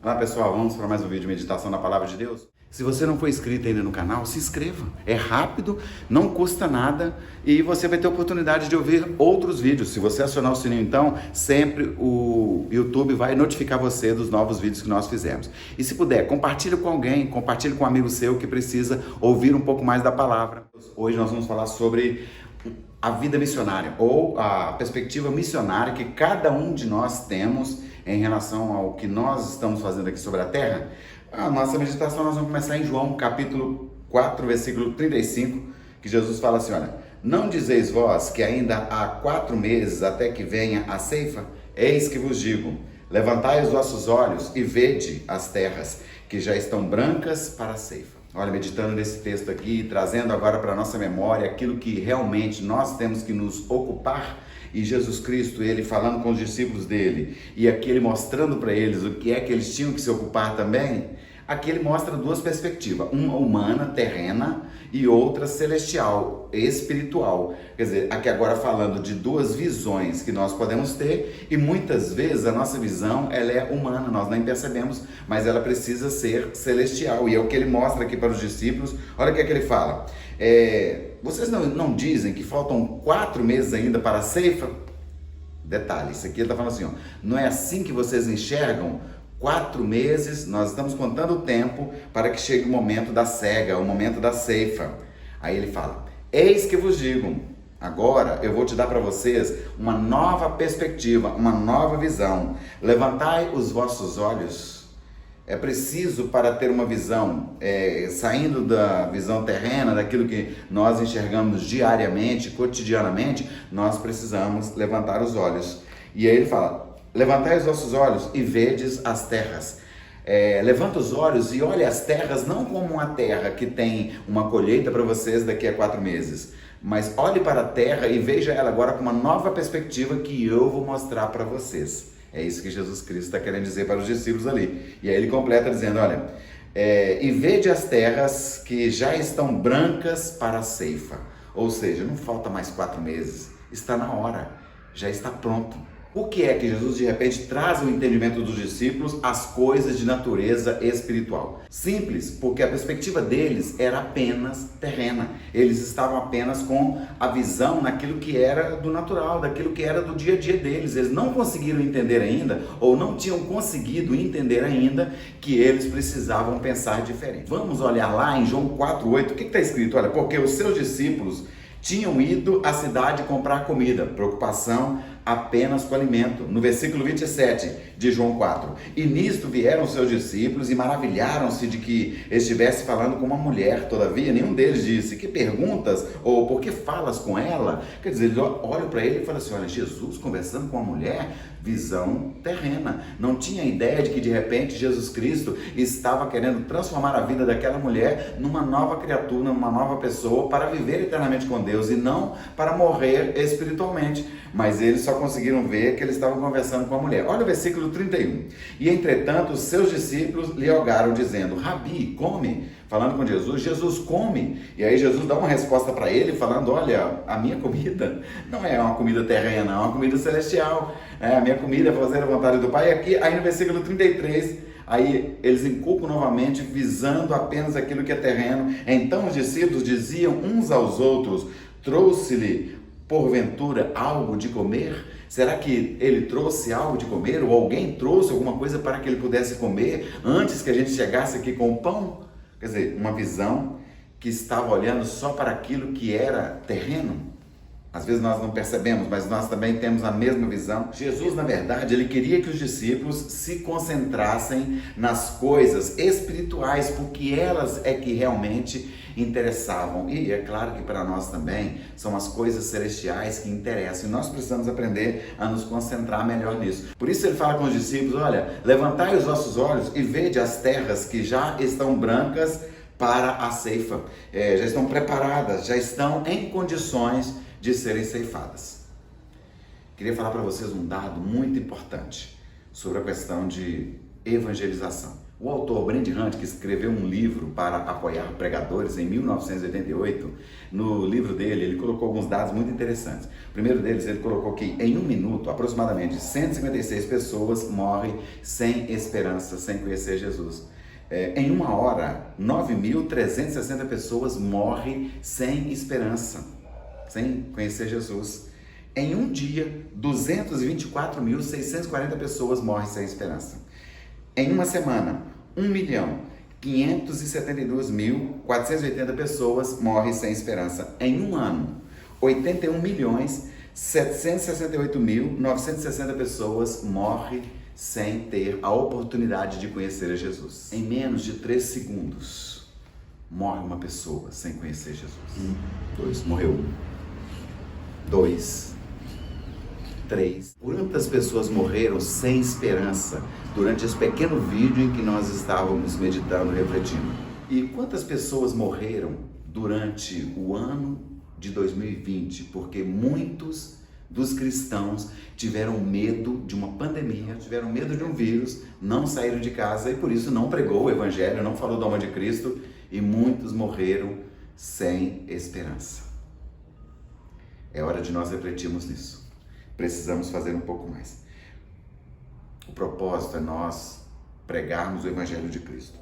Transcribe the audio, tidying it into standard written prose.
Olá pessoal, vamos para mais um vídeo de meditação na Palavra de Deus? Se você não for inscrito ainda no canal, se inscreva. É rápido, não custa nada e você vai ter a oportunidade de ouvir outros vídeos. Se você acionar o sininho então, sempre o YouTube vai notificar você dos novos vídeos que nós fizemos. E se puder, compartilhe com alguém, compartilhe com um amigo seu que precisa ouvir um pouco mais da Palavra. Hoje nós vamos falar sobre a vida missionária ou a perspectiva missionária que cada um de nós temos em relação ao que nós estamos fazendo aqui sobre a terra. A nossa meditação nós vamos começar em João capítulo 4, versículo 35, que Jesus fala assim, olha, não dizeis vós que ainda há 4 meses até que venha a ceifa? Eis que vos digo, levantai os vossos olhos e vede as terras, que já estão brancas para a ceifa. Olha, meditando nesse texto aqui, trazendo agora para a nossa memória aquilo que realmente nós temos que nos ocupar, e Jesus Cristo, ele falando com os discípulos dele, e aqui ele mostrando para eles o que é que eles tinham que se ocupar também, aqui ele mostra duas perspectivas, uma humana, terrena, e outra celestial, espiritual. Quer dizer, aqui agora falando de duas visões que nós podemos ter, e muitas vezes a nossa visão, ela é humana, nós nem percebemos, mas ela precisa ser celestial, e é o que ele mostra aqui para os discípulos. Olha o que é que ele fala, vocês não dizem que faltam 4 meses ainda para a ceifa? Detalhe, isso aqui ele está falando assim, ó, não é assim que vocês enxergam? 4 meses, nós estamos contando o tempo para que chegue o momento da cega, o momento da ceifa. Aí ele fala, eis que vos digo, agora eu vou te dar para vocês uma nova perspectiva, uma nova visão. Levantai os vossos olhos. É preciso para ter uma visão, saindo da visão terrena, daquilo que nós enxergamos diariamente, cotidianamente, nós precisamos levantar os olhos. E aí ele fala, levantai os vossos olhos e vedes as terras. Levanta os olhos e olha as terras não como uma terra que tem uma colheita para vocês daqui a 4 meses, mas olhe para a terra e veja ela agora com uma nova perspectiva que eu vou mostrar para vocês. É isso que Jesus Cristo está querendo dizer para os discípulos ali. E aí ele completa dizendo, olha, e vede as terras que já estão brancas para a ceifa. Ou seja, não falta mais 4 meses, está na hora, já está pronto. O que é que Jesus de repente traz o entendimento dos discípulos às coisas de natureza espiritual? Simples, porque a perspectiva deles era apenas terrena. Eles estavam apenas com a visão naquilo que era do natural, daquilo que era do dia a dia deles. Eles não conseguiram entender ainda, ou não tinham conseguido entender ainda, que eles precisavam pensar diferente. Vamos olhar lá em João 4:8, o que está escrito? Olha, porque os seus discípulos tinham ido à cidade comprar comida, preocupação apenas com alimento. No versículo 27 de João 4. E nisto vieram seus discípulos e maravilharam-se de que estivesse falando com uma mulher. Todavia, nenhum deles disse, que perguntas? Ou por que falas com ela? Quer dizer, eles olham para ele e falam assim, olha, Jesus conversando com uma mulher, visão terrena. Não tinha ideia de que de repente Jesus Cristo estava querendo transformar a vida daquela mulher numa nova criatura, numa nova pessoa, para viver eternamente com Deus e não para morrer espiritualmente. Mas eles só conseguiram ver que eles estavam conversando com a mulher. Olha o versículo 31. E entretanto, os seus discípulos lhe rogaram, dizendo, Rabi, come. Falando com Jesus, Jesus come. E aí Jesus dá uma resposta para ele, falando, olha, a minha comida não é uma comida terrena, é uma comida celestial. A minha comida é fazer a vontade do Pai. Aqui, aí no versículo 33, aí eles inculcam novamente, visando apenas aquilo que é terreno. Então os discípulos diziam uns aos outros, trouxe-lhe porventura algo de comer? Será que ele trouxe algo de comer? Ou alguém trouxe alguma coisa para que ele pudesse comer antes que a gente chegasse aqui com o pão? Quer dizer, uma visão que estava olhando só para aquilo que era terreno. Às vezes nós não percebemos, mas nós também temos a mesma visão. Jesus, na verdade, ele queria que os discípulos se concentrassem nas coisas espirituais, porque elas é que realmente interessavam. E é claro que para nós também são as coisas celestiais que interessam. E nós precisamos aprender a nos concentrar melhor nisso. Por isso ele fala com os discípulos, olha, levantai os vossos olhos e vede as terras que já estão brancas para a ceifa. Já estão preparadas, já estão em condições de serem ceifadas. Queria falar para vocês um dado muito importante sobre a questão de evangelização. O autor Brent Hunt, que escreveu um livro para apoiar pregadores em 1988, no livro dele ele colocou alguns dados muito interessantes. O primeiro deles, ele colocou que em 1 minuto, aproximadamente 156 pessoas morrem sem esperança, sem conhecer Jesus. Em 1 hora, 9.360 pessoas morrem sem esperança, sem conhecer Jesus. Em um dia, 224.640 pessoas morrem sem esperança. Em uma semana, 1.572.480 pessoas morrem sem esperança. Em um ano, 81.768.960 pessoas morrem sem ter a oportunidade de conhecer a Jesus. Em menos de 3 segundos, morre uma pessoa sem conhecer Jesus. 2, morreu 1. 2, 3. Quantas pessoas morreram sem esperança durante esse pequeno vídeo em que nós estávamos meditando, refletindo? E quantas pessoas morreram durante o ano de 2020? Porque muitos dos cristãos tiveram medo de uma pandemia, tiveram medo de um vírus, não saíram de casa e por isso não pregou o evangelho, não falou do amor de Cristo e muitos morreram sem esperança. É hora de nós refletirmos nisso. Precisamos fazer um pouco mais. O propósito é nós pregarmos o evangelho de Cristo.